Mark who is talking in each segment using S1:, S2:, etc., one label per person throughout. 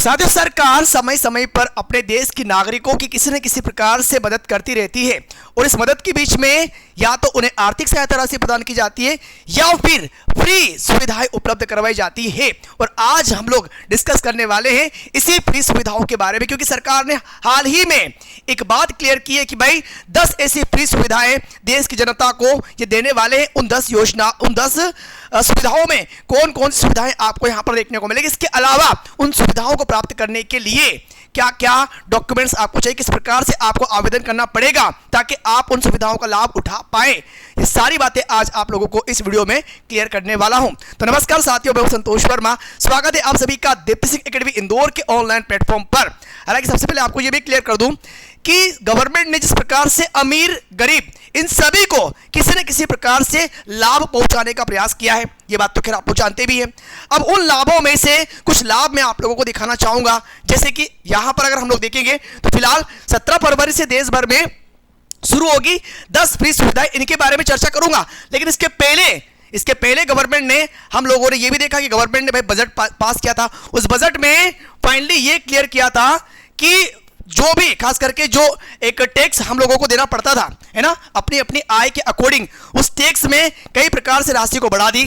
S1: साथियों, सरकार समय समय पर अपने देश के नागरिकों की किसी न किसी प्रकार से मदद करती रहती है और इस मदद के बीच में या तो उन्हें आर्थिक सहायता राशि प्रदान की जाती है या फिर फ्री सुविधाएं उपलब्ध करवाई जाती है। और आज हम लोग डिस्कस करने वाले हैं इसी फ्री सुविधाओं के बारे में, क्योंकि सरकार ने हाल ही में एक बात क्लियर की है कि भाई 10 ऐसी फ्री सुविधाएं देश की जनता को ये देने वाले हैं। उन 10 सुविधाओं में कौन कौन सी सुविधाएं आपको यहां पर देखने को मिलेगी। इसके अलावा उन सुविधाओं को प्राप्त करने के लिए क्या क्या डॉक्यूमेंट्स आपको चाहिए, किस प्रकार से आपको आवेदन करना पड़ेगा ताकि आप उन सुविधाओं का लाभ उठा पाए, ये सारी बातें आज आप लोगों को इस वीडियो में क्लियर करने वाला हूं। तो नमस्कार साथियों, मैं हूं संतोष वर्मा। स्वागत है आप सभी का दीप्ति सिंह एकेडमी इंदौर के ऑनलाइन प्लेटफॉर्म पर। हालांकि सबसे पहले आपको यह भी क्लियर कर दूं कि गवर्नमेंट ने जिस प्रकार से अमीर गरीब इन सभी को किसी न किसी प्रकार से लाभ पहुंचाने का प्रयास किया है, ये बात तो खैर आप लोग जानते भी हैं। अब उन लाभों में से कुछ लाभ मैं आप लोगों को दिखाना चाहूंगा। जैसे कि यहां पर अगर हम लोग देखेंगे तो फिलहाल 17 फरवरी से देश भर में शुरू होगी 10 फ्री सुविधाएं, इनके बारे में चर्चा करूंगा। लेकिन इसके पहले गवर्नमेंट ने, हम लोगों ने यह भी देखा कि गवर्नमेंट ने भाई बजट पास किया था। उस बजट में फाइनली यह क्लियर किया था कि जो भी खास करके जो एक टैक्स हम लोगों को देना पड़ता था, है ना, अपनी अपनी आय के अकॉर्डिंग, उस टैक्स में कई प्रकार से राशि को बढ़ा दी।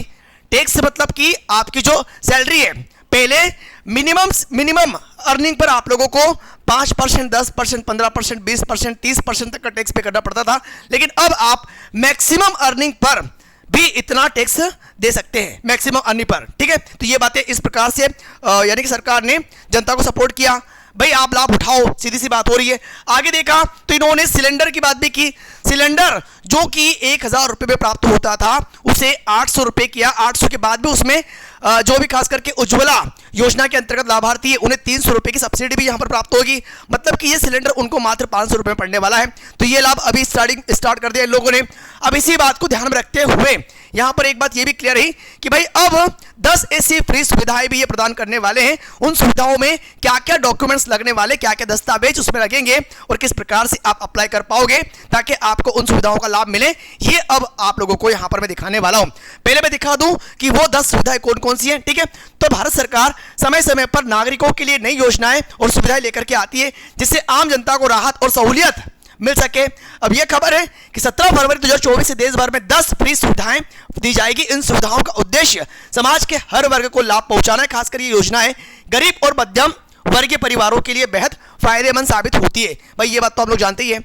S1: टैक्स मतलब कि आपकी जो सैलरी है, पहले मिनिमम अर्निंग पर आप लोगों को 5%, 10%, 15%, 20%, 30% तक का टैक्स पे करना पड़ता था। लेकिन अब आप मैक्सिमम अर्निंग पर भी इतना टैक्स दे सकते हैं, मैक्सिमम अर्निंग पर। ठीक है, तो ये बातें इस प्रकार से यानी कि सरकार ने जनता को सपोर्ट किया, भाई आप लाभ उठाओ, सीधी सी बात हो रही है। आगे देखा तो इन्होंने सिलेंडर की बात भी की। सिलेंडर जो कि 1000 रुपये में प्राप्त होता था उसे 800 रुपये किया। 800 के बाद भी उसमें जो भी खास करके उज्ज्वला योजना के अंतर्गत लाभार्थी है उन्हें 300 रुपये की सब्सिडी भी यहां पर प्राप्त होगी। मतलब कि ये सिलेंडर उनको मात्र 500 रुपये में पड़ने वाला है। तो ये लाभ अभी स्टार्ट कर दिया इन लोगों ने। अब इसी बात को ध्यान में रखते हुए यहां पर एक बात ये भी क्लियर रही कि भाई अब 10 ऐसी फ्री सुविधाएं भी ये प्रदान करने वाले हैं। उन सुविधाओं में क्या क्या डॉक्यूमेंट्स लगने वाले, क्या क्या दस्तावेज उसमें लगेंगे और किस प्रकार से आप अप्लाई कर पाओगे ताकि आपको उन सुविधाओं का लाभ मिले, ये अब आप लोगों को यहां पर मैं दिखाने वाला हूं। पहले मैं दिखा दूं कि वो 10 सुविधाएं कौन कौन सी हैं। ठीक है, तो भारत सरकार समय समय पर नागरिकों के लिए नई योजनाएं और सुविधाएं लेकर के आती है जिससे आम जनता को राहत और सहूलियत मिल सके। अब यह खबर है कि 17 फरवरी 2024 से देश भर में 10 फ्री सुविधाएं दी जाएगी। इन सुविधाओं का उद्देश्य समाज के हर वर्ग को लाभ पहुंचाना है। खासकर ये योजनाएं गरीब और मध्यम वर्गीय परिवारों के लिए बेहद फायदेमंद साबित होती है। भाई ये बात तो हम लोग जानते ही है।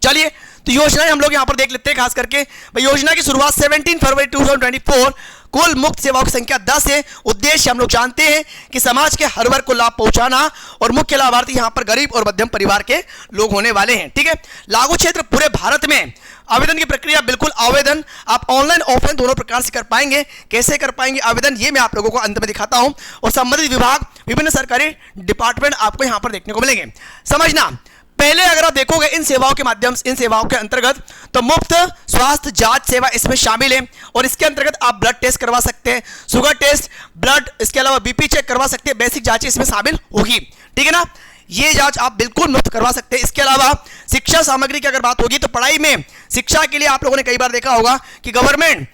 S1: चलिए तो योजनाएं हम लोग यहां पर देख लेते हैं। खास करके भाई योजना की शुरुआत 17 फरवरी 2024, कुल मुक्त सेवाओं की संख्या 10 है। उद्देश्य हम लोग जानते हैं कि समाज के हर वर्ग को लाभ पहुंचाना और मुख्य लाभार्थी यहां पर गरीब और मध्यम परिवार के लोग होने वाले हैं। ठीक है, लागू क्षेत्र पूरे भारत में। आवेदन की प्रक्रिया, बिल्कुल आवेदन आप ऑनलाइन ऑफलाइन दोनों प्रकार से कर पाएंगे। कैसे कर पाएंगे आवेदन, ये मैं आप लोगों को अंत में दिखाता हूं। और संबंधित विभाग, विभिन्न सरकारी डिपार्टमेंट आपको यहां पर देखने को मिलेंगे। समझना, पहले अगर आप देखोगे इन सेवाओं के माध्यम से, इन सेवाओं के अंतर्गत तो मुफ्त स्वास्थ्य जांच सेवा इसमें शामिल है। और इसके अंतर्गत आप ब्लड टेस्ट करवा सकते हैं, शुगर टेस्ट, ब्लड, इसके अलावा बीपी चेक करवा सकते हैं। बेसिक जांचें इसमें शामिल होगी। ठीक है ना, ये जांच आप बिल्कुल मुफ्त करवा सकते हैं। इसके अलावा शिक्षा सामग्री की अगर बात होगी तो पढ़ाई में, शिक्षा के लिए आप लोगों ने कई बार देखा होगा कि गवर्नमेंट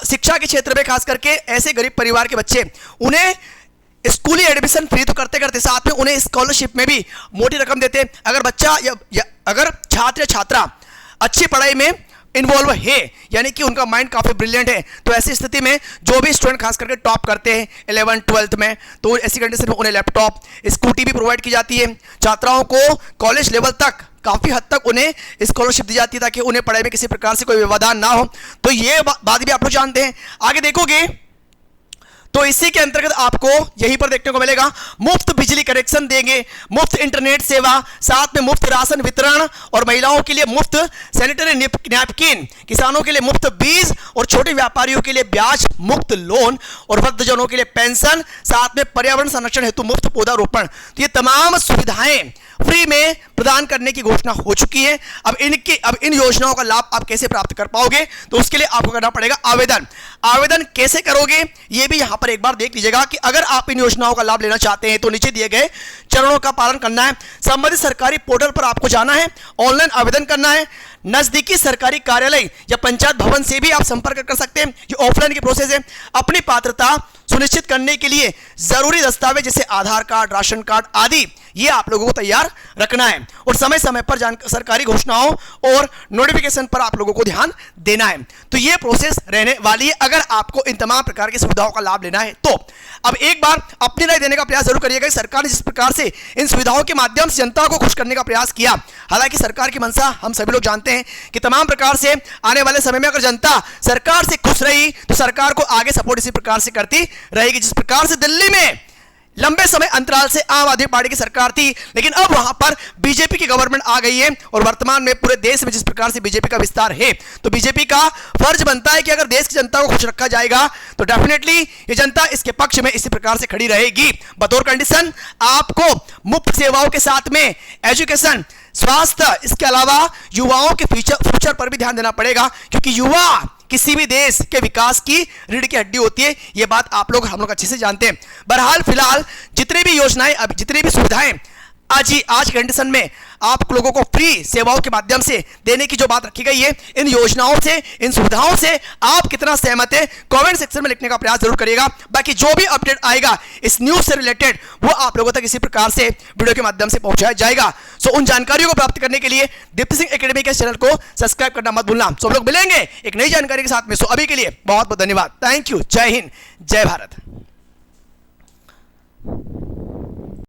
S1: शिक्षा के क्षेत्र में खास करके ऐसे गरीब परिवार के बच्चे, उन्हें स्कूली एडमिशन फ्री तो करते करते साथ में उन्हें स्कॉलरशिप में भी मोटी रकम देते। अगर बच्चा या अगर छात्र या छात्रा अच्छी पढ़ाई में इन्वॉल्व है, यानी कि उनका माइंड काफी ब्रिलियंट है, तो ऐसी स्थिति में जो भी स्टूडेंट खास करके टॉप करते हैं 11th 12th में, तो ऐसी कंडीशन में उन्हें लैपटॉप, स्कूटी भी प्रोवाइड की जाती है। छात्राओं को कॉलेज लेवल तक काफी हद तक उन्हें स्कॉलरशिप दी जाती है ताकि उन्हें पढ़ाई में किसी प्रकार से कोई व्यवधान ना हो। तो ये बात भी आप लोग जानते हैं। आगे देखोगे तो इसी के अंतर्गत आपको यहीं पर देखने को मिलेगा मुफ्त बिजली कनेक्शन देंगे, मुफ्त इंटरनेट सेवा, साथ में मुफ्त राशन वितरण और महिलाओं के लिए मुफ्त सैनिटरी नैपकिन, किसानों के लिए मुफ्त बीज और छोटे व्यापारियों के लिए ब्याज मुक्त लोन और वृद्धजनों के लिए पेंशन, साथ में पर्यावरण संरक्षण हेतु मुफ्त पौधारोपण। तो ये तमाम सुविधाएं फ्री में प्रदान करने की घोषणा हो चुकी है। अब इन योजनाओं का लाभ आप कैसे प्राप्त कर पाओगे, तो उसके लिए आपको करना पड़ेगा आवेदन। आवेदन कैसे करोगे ये भी यहां पर एक बार देख लीजिएगा कि अगर आप इन योजनाओं का लाभ लेना चाहते हैं तो नीचे दिए गए चरणों का पालन करना है। संबंधित सरकारी पोर्टल पर आपको जाना है, ऑनलाइन आवेदन करना है। नजदीकी सरकारी कार्यालय या पंचायत भवन से भी आप संपर्क कर सकते हैं। ये ऑफलाइन की प्रोसेस है। अपनी पात्रता सुनिश्चित करने के लिए जरूरी दस्तावेज जैसे आधार कार्ड, राशन कार्ड आदि ये आप लोगों को तैयार रखना है और समय समय पर सरकारी घोषणाओं और नोटिफिकेशन पर आप लोगों को ध्यान देना है। तो ये प्रोसेस रहने वाली है अगर आपको इन तमाम प्रकार की सुविधाओं का लाभ लेना है तो। अब एक बार अपनी राय देने का प्रयास जरूर करिएगा। सरकार ने जिस प्रकार से इन सुविधाओं के माध्यम से जनता को खुश करने का प्रयास किया, हालांकि सरकार की मंशा हम सभी लोग जानते हैं कि तमाम प्रकार से आने वाले समय में अगर जनता सरकार से खुश रही तो सरकार को आगे सपोर्ट इसी प्रकार से करती रहेगी। जिस प्रकार से दिल्ली में लंबे समय अंतराल से आम आदमी पार्टी की सरकार थी, लेकिन अब वहां पर बीजेपी की गवर्नमेंट आ गई है और वर्तमान में पूरे देश में जिस प्रकार से बीजेपी का विस्तार है तो बीजेपी का फर्ज बनता है कि अगर देश की जनता को खुश रखा जाएगा तो डेफिनेटली ये जनता इसके पक्ष में इसी प्रकार से खड़ी रहेगी। बतौर कंडीशन आपको मुफ्त सेवाओं के साथ में एजुकेशन, स्वास्थ्य, इसके अलावा युवाओं के फ्यूचर पर भी ध्यान देना पड़ेगा, क्योंकि युवा किसी भी देश के विकास की रीढ़ की हड्डी होती है। यह बात आप लोग हम लोग अच्छे से जानते हैं। बहरहाल फिलहाल जितनी भी योजनाएं, जितनी भी सुविधाएं आज की कंडीशन में आप लोगों को फ्री सेवाओं के माध्यम से देने की जो बात रखी गई है, इन योजनाओं से, इन सुविधाओं से आप कितना सहमत है कमेंट सेक्शन में लिखने का प्रयास जरूर करिएगा। बाकी जो भी अपडेट आएगा इस न्यूज से रिलेटेड वो आप लोगों तक इसी प्रकार से वीडियो के माध्यम से पहुंचाया जाएगा। सो उन जानकारियों को प्राप्त करने के लिए दीप्ति सिंह एकेडमी के चैनल को सब्सक्राइब करना मत भूलना। सो हम लोग मिलेंगे एक नई जानकारी के साथ में। सो अभी के लिए बहुत बहुत धन्यवाद। Thank you. जय हिंद, जय भारत।